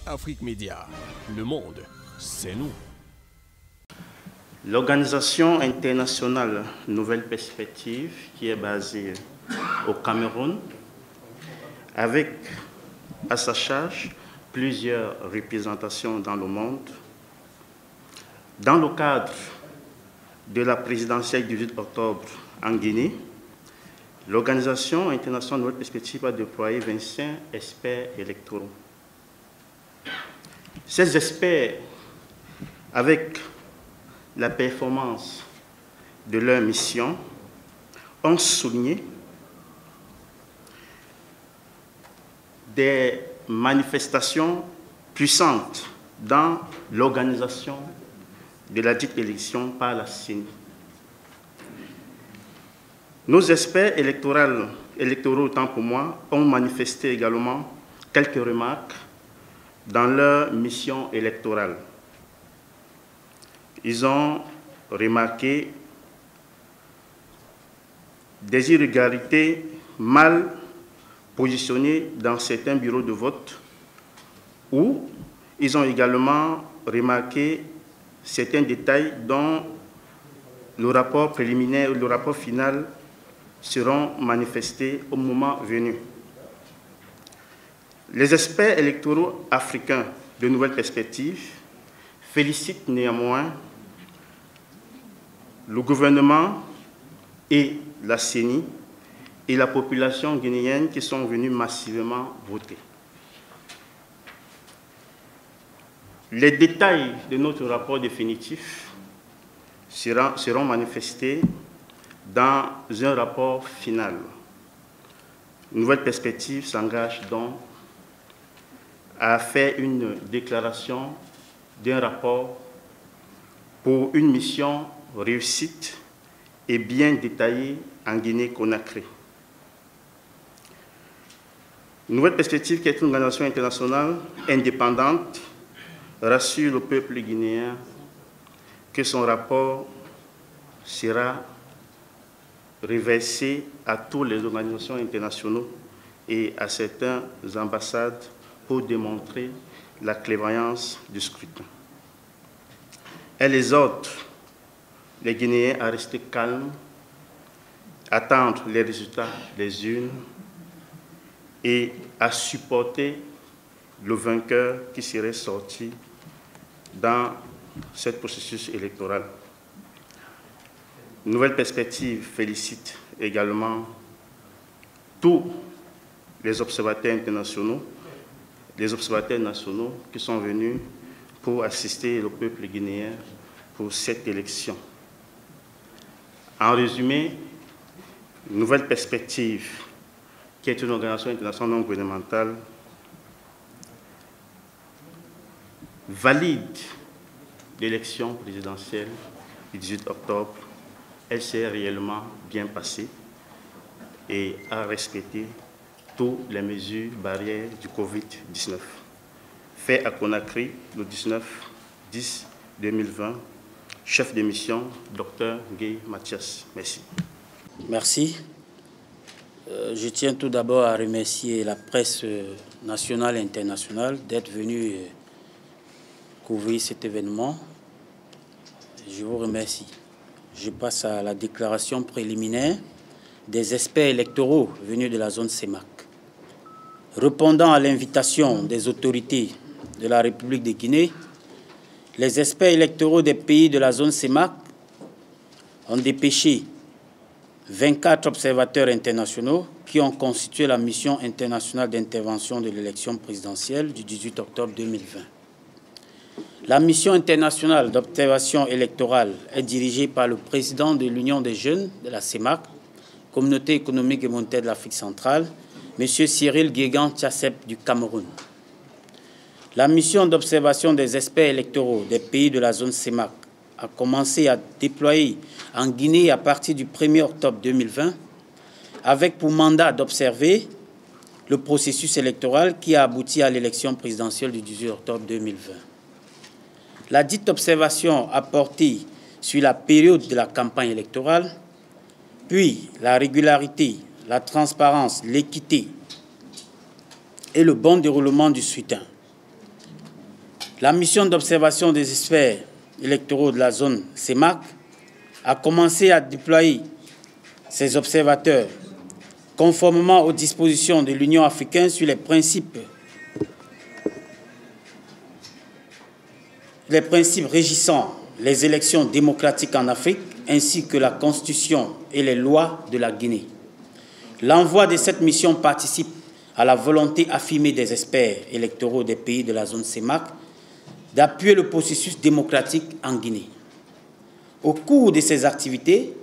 Afrique Média, le monde, c'est nous. L'organisation internationale Nouvelle Perspective, qui est basée au Cameroun, avec à sa charge plusieurs représentations dans le monde, dans le cadre de la présidentielle du 8 octobre en Guinée, l'Organisation internationale Nouvelle Perspective a déployé 25 experts électoraux. Ces experts, avec la performance de leur mission, ont souligné des manifestations puissantes dans l'organisation de la dite élection par la CENI. Nos experts électoraux, autant pour moi, ont manifesté également quelques remarques dans leur mission électorale. Ils ont remarqué des irrégularités mal positionnées dans certains bureaux de vote, où ils ont également remarqué certains détails dont le rapport préliminaire ou le rapport final seront manifestés au moment venu. Les experts électoraux africains de Nouvelle Perspective félicitent néanmoins le gouvernement et la CENI et la population guinéenne qui sont venus massivement voter. Les détails de notre rapport définitif seront manifestés dans un rapport final. Nouvelle Perspective s'engage donc à faire une déclaration d'un rapport pour une mission réussite et bien détaillée en Guinée-Conakry. Nouvelle Perspective, qui est une organisation internationale indépendante, rassure le peuple guinéen que son rapport sera reversé à toutes les organisations internationales et à certaines ambassades pour démontrer la clairvoyance du scrutin. Elle exhorte les Guinéens à rester calmes, attendre les résultats des urnes et à supporter le vainqueur qui serait sorti dans ce processus électoral. Nouvelle Perspective félicite également tous les observateurs internationaux, les observateurs nationaux qui sont venus pour assister le peuple guinéen pour cette élection. En résumé, Nouvelle Perspective, qui est une organisation internationale non gouvernementale, valide l'élection présidentielle du 18 octobre. Elle s'est réellement bien passée et a respecté toutes les mesures barrières du Covid-19. Fait à Conakry le 19/10/2020, chef de mission, Dr Guy Mathias. Merci. Merci. Je tiens tout d'abord à remercier la presse nationale et internationale d'être venue couvrir cet événement. Je vous remercie. Je passe à la déclaration préliminaire des experts électoraux venus de la zone CEMAC. Répondant à l'invitation des autorités de la République de Guinée, les experts électoraux des pays de la zone CEMAC ont dépêché 24 observateurs internationaux qui ont constitué la mission internationale d'intervention de l'élection présidentielle du 18 octobre 2020. La mission internationale d'observation électorale est dirigée par le président de l'Union des jeunes de la CEMAC, Communauté économique et monétaire de l'Afrique centrale, M. Cyril Guégan Tchassep du Cameroun. La mission d'observation des experts électoraux des pays de la zone CEMAC a commencé à déployer en Guinée à partir du 1er octobre 2020, avec pour mandat d'observer le processus électoral qui a abouti à l'élection présidentielle du 18 octobre 2020. La dite observation a porté sur la période de la campagne électorale, puis la régularité, la transparence, l'équité et le bon déroulement du scrutin. la mission d'observation des experts électoraux de la zone CEMAC a commencé à déployer ses observateurs conformément aux dispositions de l'Union africaine sur les principes régissant les élections démocratiques en Afrique, ainsi que la Constitution et les lois de la Guinée. L'envoi de cette mission participe à la volonté affirmée des experts électoraux des pays de la zone CEMAC d'appuyer le processus démocratique en Guinée. Au cours de ces activités,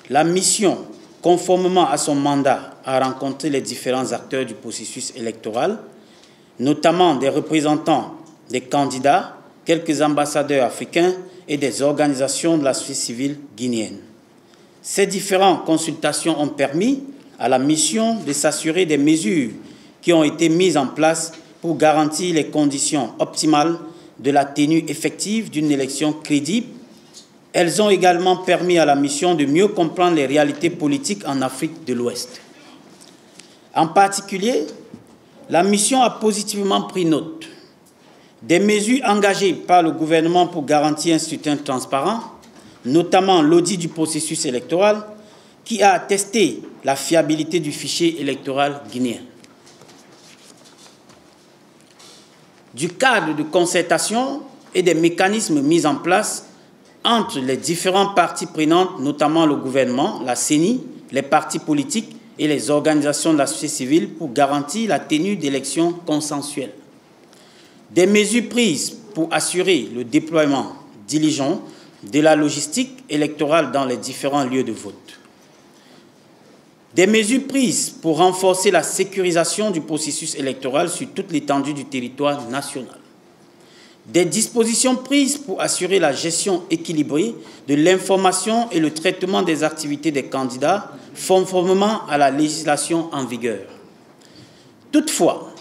la mission, conformément à son mandat, a rencontré les différents acteurs du processus électoral, notamment des représentants des candidats, quelques ambassadeurs africains et des organisations de la société civile guinéenne. Ces différentes consultations ont permis à la mission de s'assurer des mesures qui ont été mises en place pour garantir les conditions optimales de la tenue effective d'une élection crédible. Elles ont également permis à la mission de mieux comprendre les réalités politiques en Afrique de l'Ouest. En particulier, la mission a positivement pris note des mesures engagées par le gouvernement pour garantir un scrutin transparent, notamment l'audit du processus électoral, qui a attesté la fiabilité du fichier électoral guinéen. Du cadre de concertation et des mécanismes mis en place entre les différentes parties prenantes, notamment le gouvernement, la CENI, les partis politiques et les organisations de la société civile pour garantir la tenue d'élections consensuelles. Des mesures prises pour assurer le déploiement diligent de la logistique électorale dans les différents lieux de vote. Des mesures prises pour renforcer la sécurisation du processus électoral sur toute l'étendue du territoire national. Des dispositions prises pour assurer la gestion équilibrée de l'information et le traitement des activités des candidats conformément à la législation en vigueur. Toutefois,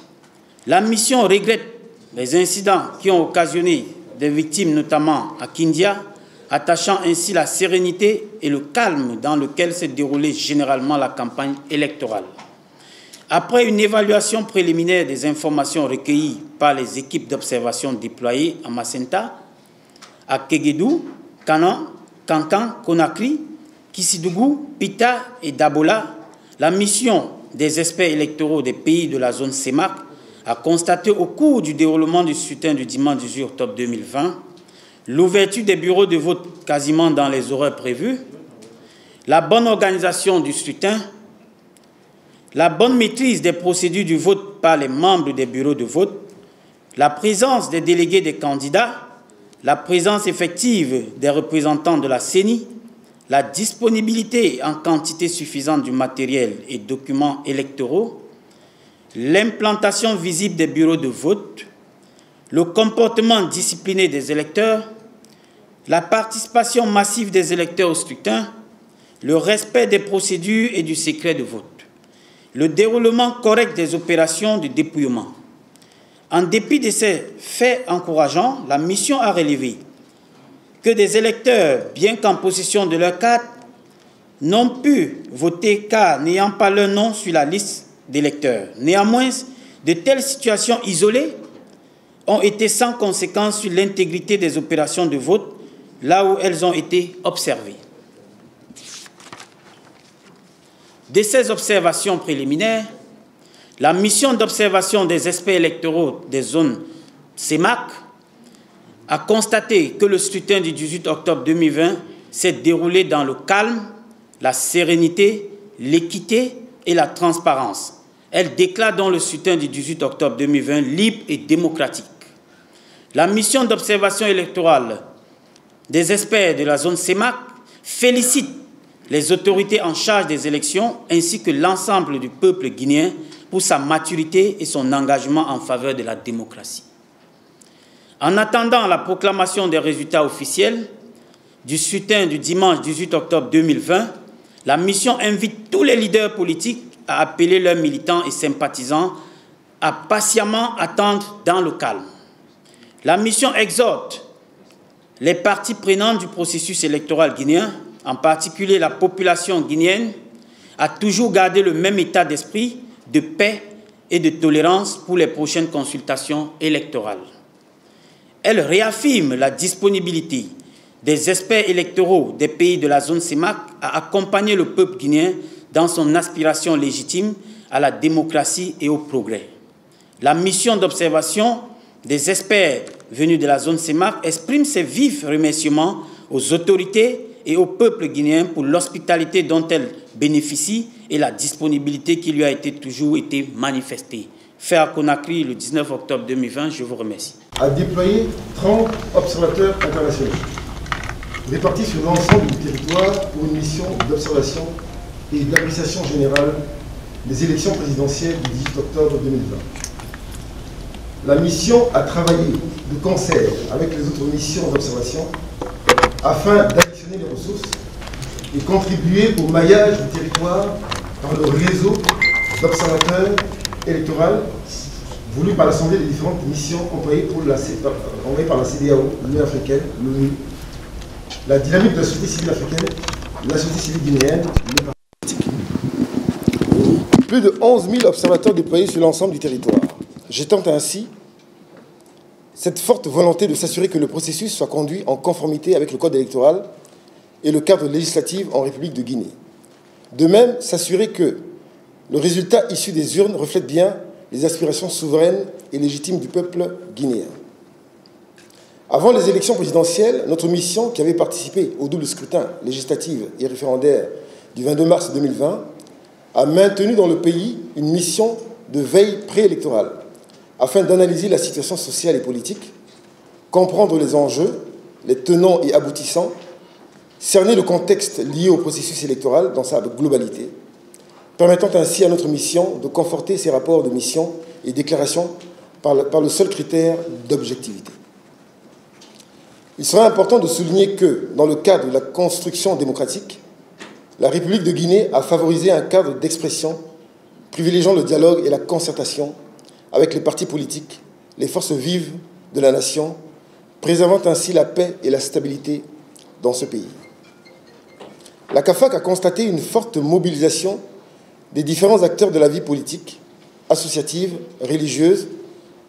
la mission regrette les incidents qui ont occasionné des victimes, notamment à Kindia, attachant ainsi la sérénité et le calme dans lequel s'est déroulée généralement la campagne électorale. Après une évaluation préliminaire des informations recueillies par les équipes d'observation déployées à Macenta, à Kéguédou, Kanan, Kankan, Conakry, Kissidougou, Pita et Dabola, la mission des experts électoraux des pays de la zone CEMAC a constaté au cours du déroulement du scrutin du dimanche 18 octobre 2020 l'ouverture des bureaux de vote quasiment dans les horaires prévus, la bonne organisation du scrutin, la bonne maîtrise des procédures du vote par les membres des bureaux de vote, la présence des délégués des candidats, la présence effective des représentants de la CENI, la disponibilité en quantité suffisante du matériel et documents électoraux, l'implantation visible des bureaux de vote, le comportement discipliné des électeurs, la participation massive des électeurs au scrutin, le respect des procédures et du secret de vote, le déroulement correct des opérations de dépouillement. En dépit de ces faits encourageants, la mission a relevé que des électeurs, bien qu'en possession de leur carte, n'ont pu voter car n'ayant pas leur nom sur la liste d'électeurs. Néanmoins, de telles situations isolées ont été sans conséquence sur l'intégrité des opérations de vote, là où elles ont été observées. De ces observations préliminaires, la mission d'observation des experts électoraux des zones CEMAC a constaté que le scrutin du 18 octobre 2020 s'est déroulé dans le calme, la sérénité, l'équité et la transparence. Elle déclare dans le scrutin du 18 octobre 2020 libre et démocratique. La mission d'observation électorale des experts de la zone CEMAC félicite les autorités en charge des élections ainsi que l'ensemble du peuple guinéen pour sa maturité et son engagement en faveur de la démocratie. En attendant la proclamation des résultats officiels du scrutin du dimanche 18 octobre 2020, la mission invite tous les leaders politiques à appeler leurs militants et sympathisants à patiemment attendre dans le calme. La mission exhorte les parties prenantes du processus électoral guinéen, en particulier la population guinéenne, à toujours garder le même état d'esprit de paix et de tolérance pour les prochaines consultations électorales. Elle réaffirme la disponibilité des experts électoraux des pays de la zone CEMAC à accompagner le peuple guinéen dans son aspiration légitime à la démocratie et au progrès. La mission d'observation des experts venus de la zone CEMAC exprime ses vifs remerciements aux autorités et au peuple guinéen pour l'hospitalité dont elle bénéficie et la disponibilité qui lui a toujours été manifestée. Fait à Conakry le 19 octobre 2020, je vous remercie. A déployé 30 observateurs internationaux, répartis sur l'ensemble du territoire pour une mission d'observation et d'appréciation générale des élections présidentielles du 18 octobre 2020. La mission a travaillé de concert avec les autres missions d'observation afin d'additionner les ressources et contribuer au maillage du territoire par le réseau d'observateurs électoraux voulu par l'Assemblée des différentes missions envoyées par la CEDEAO, l'Union africaine, l'ONU, la dynamique de la société civile africaine, la société civile guinéenne, les partis politiques. Plus de 11 000 observateurs déployés sur l'ensemble du territoire, jetant ainsi cette forte volonté de s'assurer que le processus soit conduit en conformité avec le code électoral et le cadre législatif en République de Guinée. De même, s'assurer que le résultat issu des urnes reflète bien les aspirations souveraines et légitimes du peuple guinéen. Avant les élections présidentielles, notre mission, qui avait participé au double scrutin législatif et référendaire du 22 mars 2020, a maintenu dans le pays une mission de veille préélectorale afin d'analyser la situation sociale et politique, comprendre les enjeux, les tenants et aboutissants, cerner le contexte lié au processus électoral dans sa globalité, permettant ainsi à notre mission de conforter ses rapports de mission et déclarations par le seul critère d'objectivité. Il sera important de souligner que, dans le cadre de la construction démocratique, la République de Guinée a favorisé un cadre d'expression privilégiant le dialogue et la concertation avec les partis politiques, les forces vives de la nation, préservant ainsi la paix et la stabilité dans ce pays. La CAFAC a constaté une forte mobilisation des différents acteurs de la vie politique, associative, religieuse,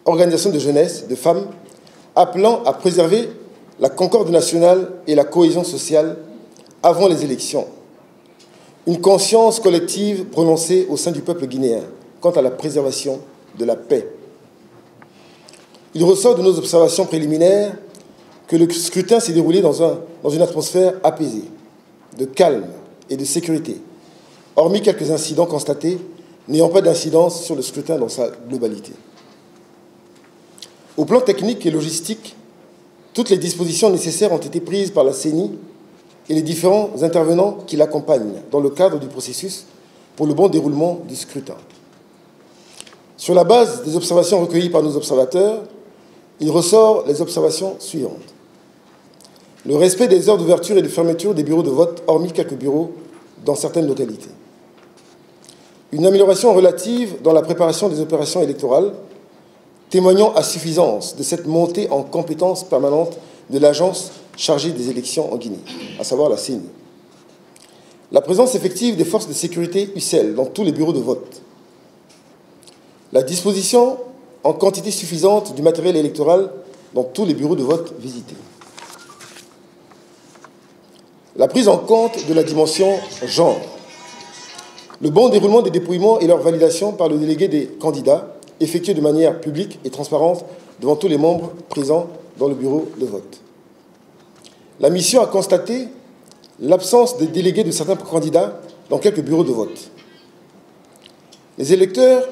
organisations de jeunesse, de femmes, appelant à préserver la concorde nationale et la cohésion sociale avant les élections. Une conscience collective prononcée au sein du peuple guinéen quant à la préservation de la paix. Il ressort de nos observations préliminaires que le scrutin s'est déroulé dans une atmosphère apaisée, de calme et de sécurité, hormis quelques incidents constatés n'ayant pas d'incidence sur le scrutin dans sa globalité. Au plan technique et logistique, toutes les dispositions nécessaires ont été prises par la CENI et les différents intervenants qui l'accompagnent dans le cadre du processus pour le bon déroulement du scrutin. Sur la base des observations recueillies par nos observateurs, il ressort les observations suivantes. Le respect des heures d'ouverture et de fermeture des bureaux de vote, hormis quelques bureaux dans certaines localités. Une amélioration relative dans la préparation des opérations électorales, témoignant à suffisance de cette montée en compétence permanente de l'agence chargée des élections en Guinée, à savoir la CENI. La présence effective des forces de sécurité UCEL dans tous les bureaux de vote. La disposition en quantité suffisante du matériel électoral dans tous les bureaux de vote visités. La prise en compte de la dimension genre. Le bon déroulement des dépouillements et leur validation par le délégué des candidats, effectué de manière publique et transparente devant tous les membres présents dans le bureau de vote. La mission a constaté l'absence des délégués de certains candidats dans quelques bureaux de vote. Les électeurs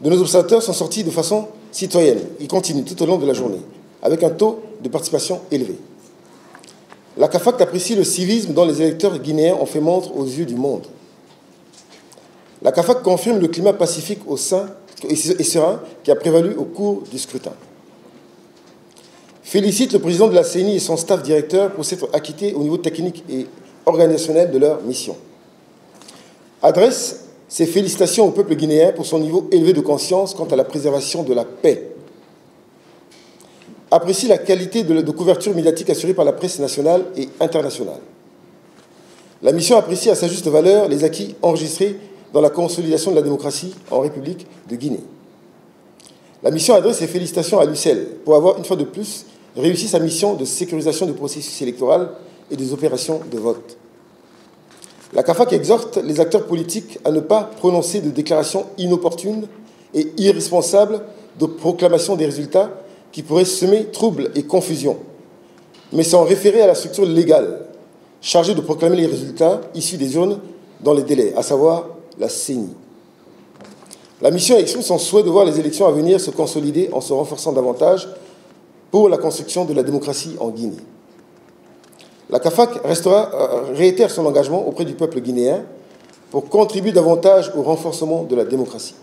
de nos observateurs sont sortis de façon citoyenne. Ils continuent tout au long de la journée, avec un taux de participation élevé. La CAFAC apprécie le civisme dont les électeurs guinéens ont fait montre aux yeux du monde. La CAFAC confirme le climat pacifique au sein et serein qui a prévalu au cours du scrutin. Félicite le président de la CENI et son staff directeur pour s'être acquittés au niveau technique et organisationnel de leur mission. Adresse ses félicitations au peuple guinéen pour son niveau élevé de conscience quant à la préservation de la paix. Apprécie la qualité de couverture médiatique assurée par la presse nationale et internationale. La mission apprécie à sa juste valeur les acquis enregistrés dans la consolidation de la démocratie en République de Guinée. La mission adresse ses félicitations à l'UCEL pour avoir, une fois de plus, réussi sa mission de sécurisation du processus électoral et des opérations de vote. La CAFAC exhorte les acteurs politiques à ne pas prononcer de déclarations inopportunes et irresponsables de proclamation des résultats qui pourraient semer troubles et confusion, mais s'en référer à la structure légale chargée de proclamer les résultats issus des urnes dans les délais, à savoir la CENI. La mission exprime son souhait de voir les élections à venir se consolider en se renforçant davantage pour la construction de la démocratie en Guinée. La CAFAC réitère son engagement auprès du peuple guinéen pour contribuer davantage au renforcement de la démocratie.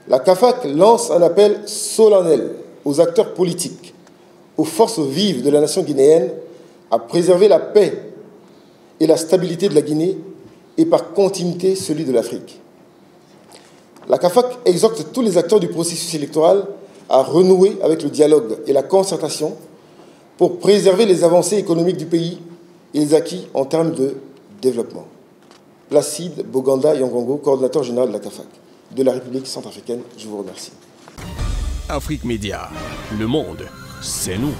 La CAFAC lance un appel solennel aux acteurs politiques, aux forces vives de la nation guinéenne à préserver la paix et la stabilité de la Guinée et par continuité celui de l'Afrique. La CAFAC exhorte tous les acteurs du processus électoral à renouer avec le dialogue et la concertation pour préserver les avancées économiques du pays et les acquis en termes de développement. Placide Boganda Yangongo, coordinateur général de la CAFAC de la République centrafricaine, je vous remercie. Afrique Média, le monde, c'est nous.